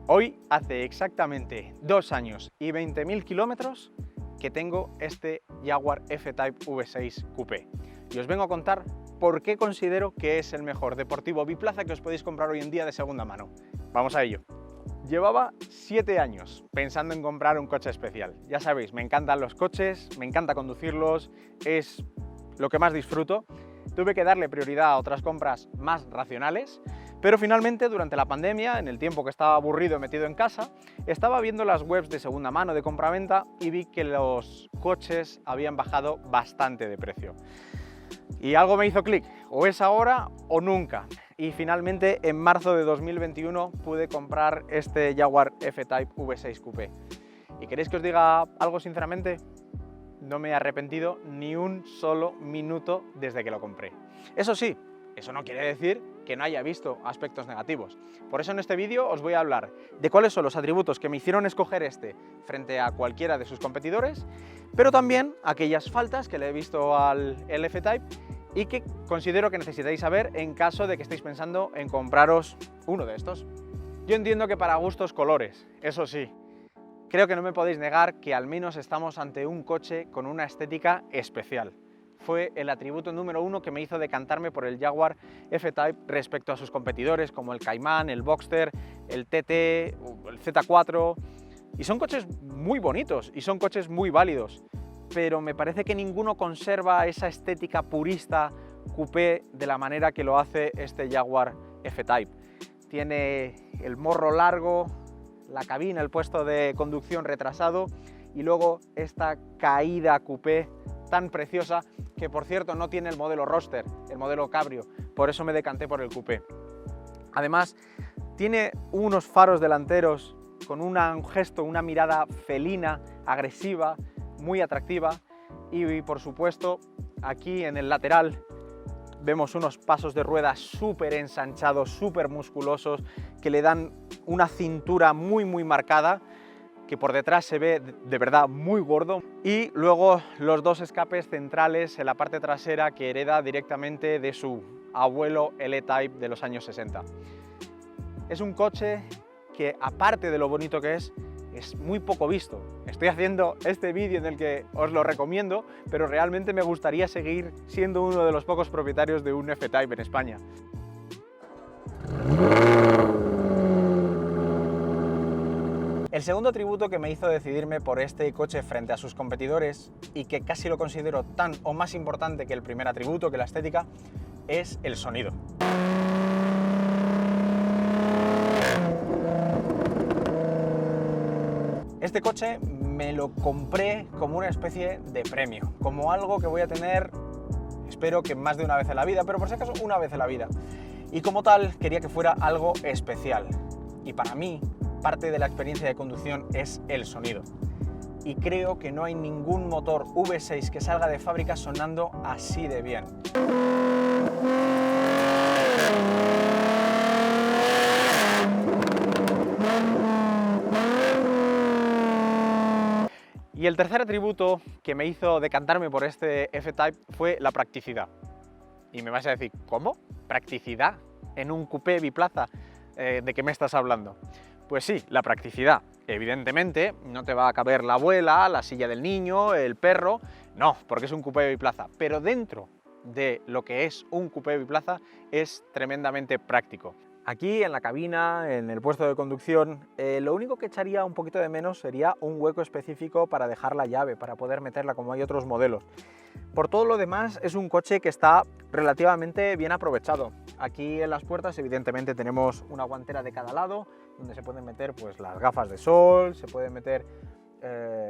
Hoy hace exactamente 2 años y 20.000 kilómetros que tengo este Jaguar F-Type V6 Coupé y os vengo a contar por qué considero que es el mejor deportivo biplaza que os podéis comprar hoy en día de segunda mano. Vamos a ello. Llevaba 7 años pensando en comprar un coche especial. Ya sabéis, me encantan los coches, me encanta conducirlos, es lo que más disfruto. Tuve que darle prioridad a otras compras más racionales, pero finalmente durante la pandemia, en el tiempo que estaba aburrido y metido en casa, estaba viendo las webs de segunda mano de compraventa y vi que los coches habían bajado bastante de precio. Y algo me hizo clic, o es ahora o nunca. Y finalmente en marzo de 2021 pude comprar este Jaguar F-Type V6 Coupé. ¿Y queréis que os diga algo sinceramente? No me he arrepentido ni un solo minuto desde que lo compré. Eso sí, eso no quiere decir que no haya visto aspectos negativos. Por eso en este vídeo os voy a hablar de cuáles son los atributos que me hicieron escoger este frente a cualquiera de sus competidores, pero también aquellas faltas que le he visto al F-Type y que considero que necesitáis saber en caso de que estéis pensando en compraros uno de estos. Yo entiendo que para gustos colores, eso sí. Creo que no me podéis negar que al menos estamos ante un coche con una estética especial. Fue el atributo número 1 que me hizo decantarme por el Jaguar F-Type respecto a sus competidores como el Cayman, el Boxster, el TT, el Z4. Y son coches muy bonitos y son coches muy válidos, pero me parece que ninguno conserva esa estética purista coupé de la manera que lo hace este Jaguar F-Type. Tiene el morro largo, la cabina, el puesto de conducción retrasado y luego esta caída coupé tan preciosa que, por cierto, no tiene el modelo Roadster, el modelo Cabrio, por eso me decanté por el coupé. Además, tiene unos faros delanteros con un gesto, una mirada felina, agresiva, muy atractiva y, por supuesto, aquí en el lateral vemos unos pasos de rueda súper ensanchados, súper musculosos, que le dan una cintura muy marcada, que por detrás se ve de verdad muy gordo, y luego los dos escapes centrales en la parte trasera que hereda directamente de su abuelo L-Type de los años 60. Es un coche que, aparte de lo bonito que es muy poco visto. Estoy haciendo este vídeo en el que os lo recomiendo, pero realmente me gustaría seguir siendo uno de los pocos propietarios de un F-Type en España. El segundo atributo que me hizo decidirme por este coche frente a sus competidores, y que casi lo considero tan o más importante que el primer atributo, que la estética, es el sonido. Este coche me lo compré como una especie de premio, como algo que voy a tener, espero que más de una vez en la vida, pero por si acaso una vez en la vida. Y como tal, quería que fuera algo especial. Y para mí, parte de la experiencia de conducción es el sonido. Y creo que no hay ningún motor V6 que salga de fábrica sonando así de bien. Y el tercer atributo que me hizo decantarme por este F-Type fue la practicidad. Y me vas a decir, ¿cómo? ¿Practicidad en un coupé biplaza? ¿De qué me estás hablando? Pues sí, la practicidad. Evidentemente no te va a caber la abuela, la silla del niño, el perro, no, porque es un coupé biplaza. Pero dentro de lo que es un coupé biplaza es tremendamente práctico. Aquí en la cabina, en el puesto de conducción, lo único que echaría un poquito de menos sería un hueco específico para dejar la llave, para poder meterla como hay otros modelos. Por todo lo demás es un coche que está relativamente bien aprovechado. Aquí en las puertas evidentemente tenemos una guantera de cada lado, donde se pueden meter pues las gafas de sol, se pueden meter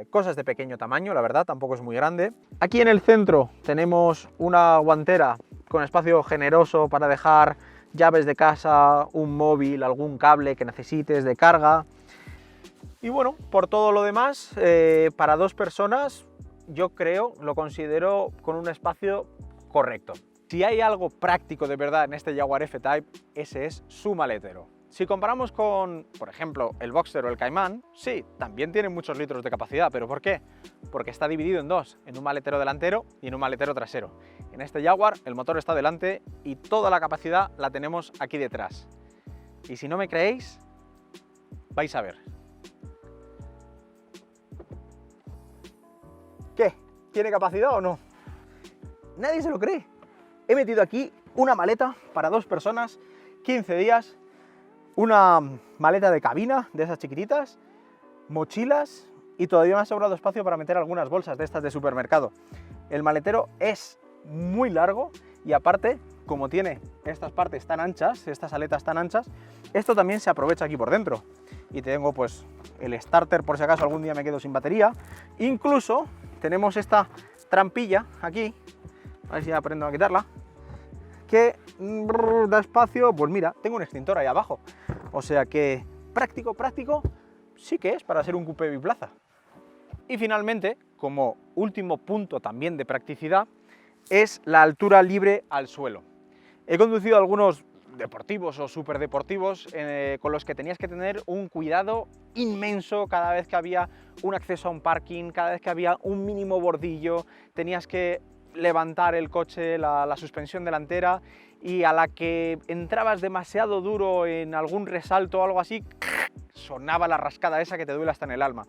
cosas de pequeño tamaño, la verdad, tampoco es muy grande. Aquí en el centro tenemos una guantera con espacio generoso para dejar llaves de casa, un móvil, algún cable que necesites de carga. Y bueno, por todo lo demás, para dos personas, yo creo, lo considero con un espacio correcto. Si hay algo práctico de verdad en este Jaguar F-Type, ese es su maletero. Si comparamos con, por ejemplo, el Boxster o el Cayman, sí, también tiene muchos litros de capacidad, ¿pero por qué? Porque está dividido en dos, en un maletero delantero y en un maletero trasero. En este Jaguar el motor está delante y toda la capacidad la tenemos aquí detrás. Y si no me creéis, Vais a ver. ¿Qué? ¿Tiene capacidad o no? Nadie se lo cree. He metido aquí una maleta para 2 personas, 15 días, una maleta de cabina, de esas chiquititas, mochilas y todavía me ha sobrado espacio para meter algunas bolsas de estas de supermercado. El maletero es muy largo y aparte, como tiene estas partes tan anchas, estas aletas tan anchas, esto también se aprovecha aquí por dentro. Y tengo pues el starter por si acaso algún día me quedo sin batería. Incluso tenemos esta trampilla aquí, a ver si aprendo a quitarla, que da espacio, pues mira, tengo un extintor ahí abajo. O sea que práctico sí que es para ser un coupé biplaza. Y finalmente, como último punto también de practicidad, es la altura libre al suelo. He conducido algunos deportivos o superdeportivos con los que tenías que tener un cuidado inmenso cada vez que había un acceso a un parking, cada vez que había un mínimo bordillo, tenías que levantar el coche, la suspensión delantera, y a la que entrabas demasiado duro en algún resalto o algo así, sonaba la rascada esa que te duele hasta en el alma.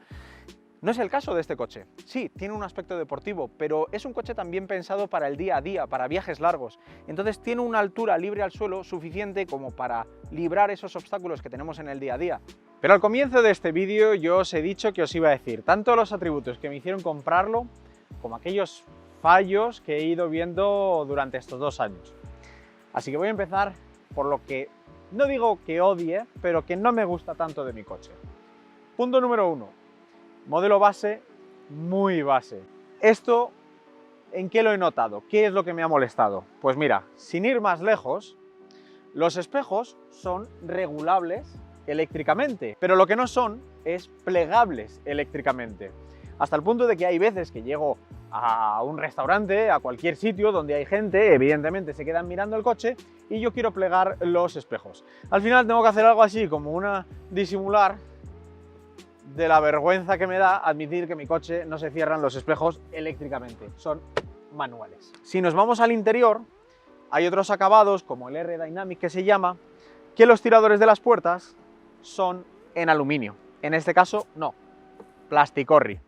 No es el caso de este coche. Sí, tiene un aspecto deportivo, pero es un coche también pensado para el día a día, para viajes largos. Entonces tiene una altura libre al suelo suficiente como para librar esos obstáculos que tenemos en el día a día. Pero al comienzo de este vídeo yo os he dicho que os iba a decir tanto los atributos que me hicieron comprarlo, como aquellos fallos que he ido viendo durante estos 2 años. Así que voy a empezar por lo que, no digo que odie, pero que no me gusta tanto de mi coche. Punto número 1. Modelo base, muy base. Esto, ¿en qué lo he notado? ¿Qué es lo que me ha molestado? Pues mira, sin ir más lejos, los espejos son regulables eléctricamente, pero lo que no son es plegables eléctricamente. Hasta el punto de que hay veces que llego a un restaurante, a cualquier sitio donde hay gente, evidentemente se quedan mirando el coche y yo quiero plegar los espejos. Al final tengo que hacer algo así como una disimular de la vergüenza que me da admitir que mi coche no se cierran los espejos eléctricamente, son manuales. Si nos vamos al interior, hay otros acabados, como el R-Dynamic que se llama, que los tiradores de las puertas son en aluminio. En este caso, no, plasticorri.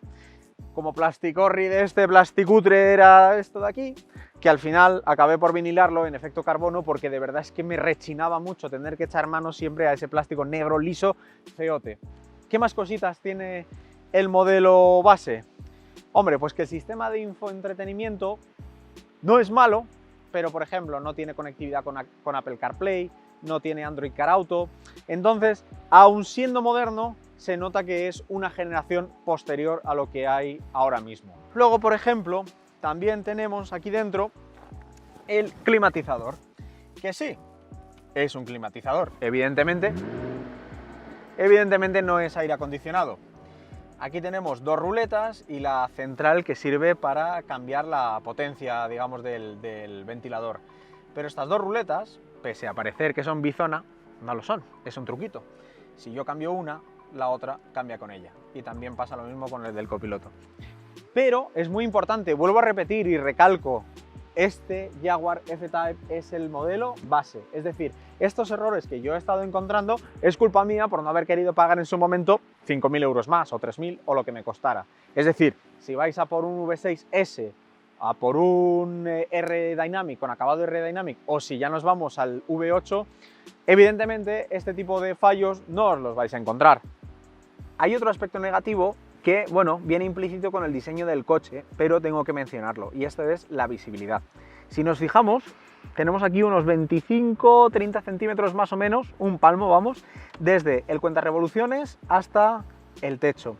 Como plasticorri de este plasticutre era esto de aquí, que al final acabé por vinilarlo en efecto carbono porque de verdad es que me rechinaba mucho tener que echar mano siempre a ese plástico negro, liso, feote. ¿Qué más cositas tiene el modelo base? Hombre, pues que el sistema de infoentretenimiento no es malo, pero por ejemplo no tiene conectividad con Apple CarPlay, no tiene Android Car Auto, entonces, aun siendo moderno, se nota que es una generación posterior a lo que hay ahora mismo. Luego, por ejemplo, también tenemos aquí dentro el climatizador, que sí, es un climatizador, evidentemente no es aire acondicionado. Aquí tenemos 2 ruletas y la central que sirve para cambiar la potencia, digamos, del ventilador. Pero estas 2 ruletas, pese a parecer que son bizona, no lo son, es un truquito. Si yo cambio una, la otra cambia con ella. Y también pasa lo mismo con el del copiloto. Pero es muy importante, vuelvo a repetir y recalco, este Jaguar F-Type es el modelo base. Es decir, estos errores que yo he estado encontrando es culpa mía por no haber querido pagar en su momento 5.000 euros más o 3.000 o lo que me costara. Es decir, si vais a por un V6S, a por un R-Dynamic con acabado R-Dynamic o si ya nos vamos al V8, evidentemente este tipo de fallos no os los vais a encontrar. Hay otro aspecto negativo que, bueno, viene implícito con el diseño del coche, pero tengo que mencionarlo, y esto es la visibilidad. Si nos fijamos, tenemos aquí unos 25-30 centímetros más o menos, un palmo, vamos, desde el cuentarevoluciones hasta el techo.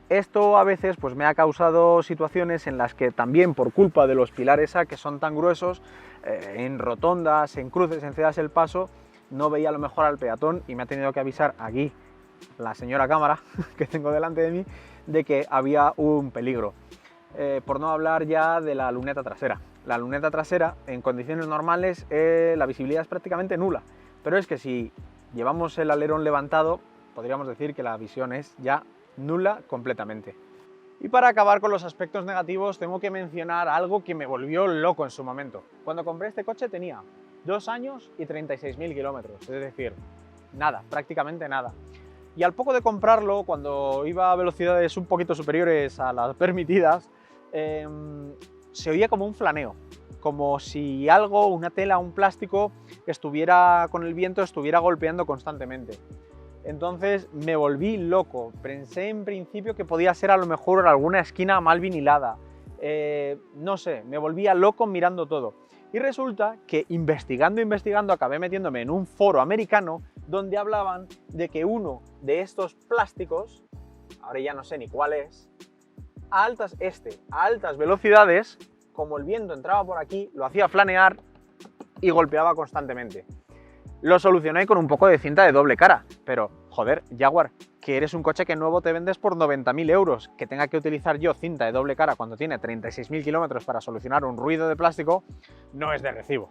Esto a veces pues, me ha causado situaciones en las que también por culpa de los pilares A que son tan gruesos, en rotondas, en cruces, en cedas el paso, no veía a lo mejor al peatón y me ha tenido que avisar aquí la señora cámara que tengo delante de mí de que había un peligro. Por no hablar ya de la luneta trasera. La luneta trasera en condiciones normales la visibilidad es prácticamente nula, pero es que si llevamos el alerón levantado podríamos decir que la visión es ya nula completamente. Y para acabar con los aspectos negativos tengo que mencionar algo que me volvió loco en su momento. Cuando compré este coche tenía 2 años y 36.000 kilómetros, es decir, nada, prácticamente nada. Y al poco de comprarlo, cuando iba a velocidades un poquito superiores a las permitidas, se oía como un flaneo, como si algo, una tela, un plástico, estuviera con el viento, estuviera golpeando constantemente. Entonces me volví loco. Pensé en principio que podía ser a lo mejor alguna esquina mal vinilada. No sé, me volvía loco mirando todo. Y resulta que investigando, acabé metiéndome en un foro americano donde hablaban de que uno de estos plásticos, ahora ya no sé ni cuál es, a altas velocidades, como el viento entraba por aquí, lo hacía flanear y golpeaba constantemente. Lo solucioné con un poco de cinta de doble cara, pero joder, Jaguar, que eres un coche que nuevo te vendes por 90.000 euros, que tenga que utilizar yo cinta de doble cara cuando tiene 36.000 kilómetros para solucionar un ruido de plástico, no es de recibo.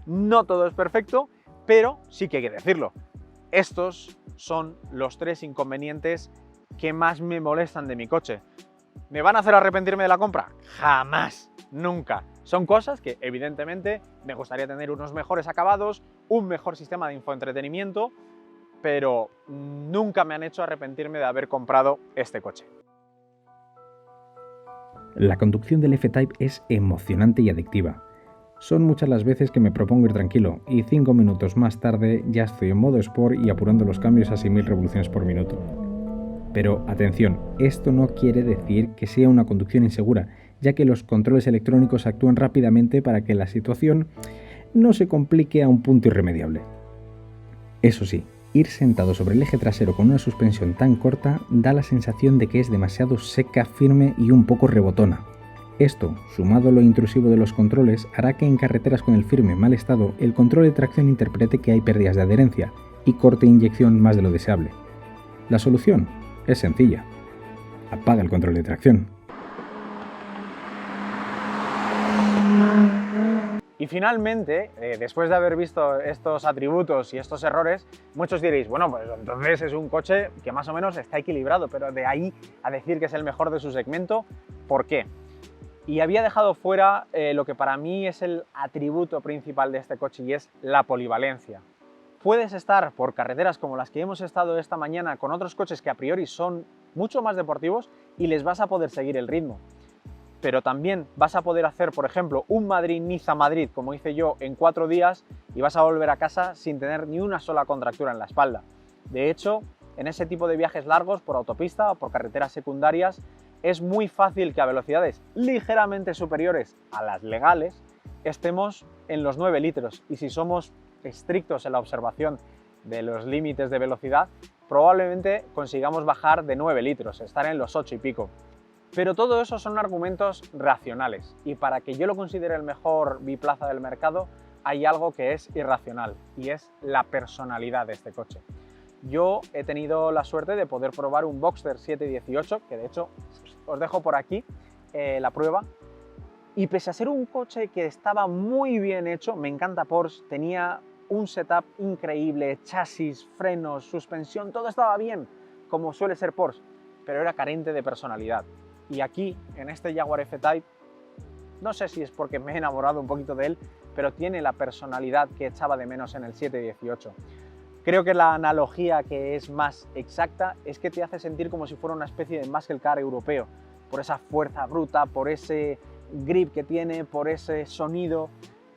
No todo es perfecto, pero sí que hay que decirlo. Estos son los 3 inconvenientes que más me molestan de mi coche. ¿Me van a hacer arrepentirme de la compra? Jamás, nunca. Son cosas que evidentemente me gustaría tener unos mejores acabados, un mejor sistema de infoentretenimiento, pero nunca me han hecho arrepentirme de haber comprado este coche. La conducción del F-Type es emocionante y adictiva. Son muchas las veces que me propongo ir tranquilo y 5 minutos más tarde ya estoy en modo Sport y apurando los cambios a 6.000 revoluciones por minuto. Pero atención, esto no quiere decir que sea una conducción insegura, ya que los controles electrónicos actúan rápidamente para que la situación no se complique a un punto irremediable. Eso sí, ir sentado sobre el eje trasero con una suspensión tan corta da la sensación de que es demasiado seca, firme y un poco rebotona. Esto, sumado a lo intrusivo de los controles, hará que en carreteras con el firme en mal estado el control de tracción interprete que hay pérdidas de adherencia y corte inyección más de lo deseable. La solución es sencilla. Apaga el control de tracción. Y finalmente, después de haber visto estos atributos y estos errores, muchos diréis, bueno, pues entonces es un coche que más o menos está equilibrado, pero de ahí a decir que es el mejor de su segmento, ¿por qué? Y había dejado fuera lo que para mí es el atributo principal de este coche y es la polivalencia. Puedes estar por carreteras como las que hemos estado esta mañana con otros coches que a priori son mucho más deportivos y les vas a poder seguir el ritmo. Pero también vas a poder hacer, por ejemplo, un Madrid-Niza-Madrid, como hice yo, en 4 días y vas a volver a casa sin tener ni una sola contractura en la espalda. De hecho, en ese tipo de viajes largos por autopista o por carreteras secundarias, es muy fácil que a velocidades ligeramente superiores a las legales estemos en los 9 litros y si somos estrictos en la observación de los límites de velocidad, probablemente consigamos bajar de 9 litros, estar en los 8 y pico. Pero todo eso son argumentos racionales y para que yo lo considere el mejor biplaza del mercado hay algo que es irracional y es la personalidad de este coche. Yo he tenido la suerte de poder probar un Boxster 718, que de hecho os dejo por aquí la prueba, y pese a ser un coche que estaba muy bien hecho, me encanta Porsche, tenía un setup increíble, chasis, frenos, suspensión, todo estaba bien, como suele ser Porsche, pero era carente de personalidad. Y aquí, en este Jaguar F-Type, no sé si es porque me he enamorado un poquito de él, pero tiene la personalidad que echaba de menos en el 718. Creo que la analogía que es más exacta es que te hace sentir como si fuera una especie de muscle car europeo, por esa fuerza bruta, por ese grip que tiene, por ese sonido.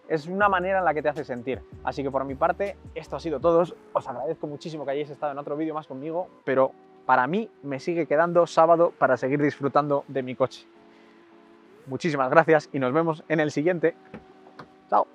Es una manera en la que te hace sentir. Así que por mi parte, esto ha sido todo. Os agradezco muchísimo que hayáis estado en otro vídeo más conmigo, pero para mí me sigue quedando sábado para seguir disfrutando de mi coche. Muchísimas gracias y nos vemos en el siguiente. Chao.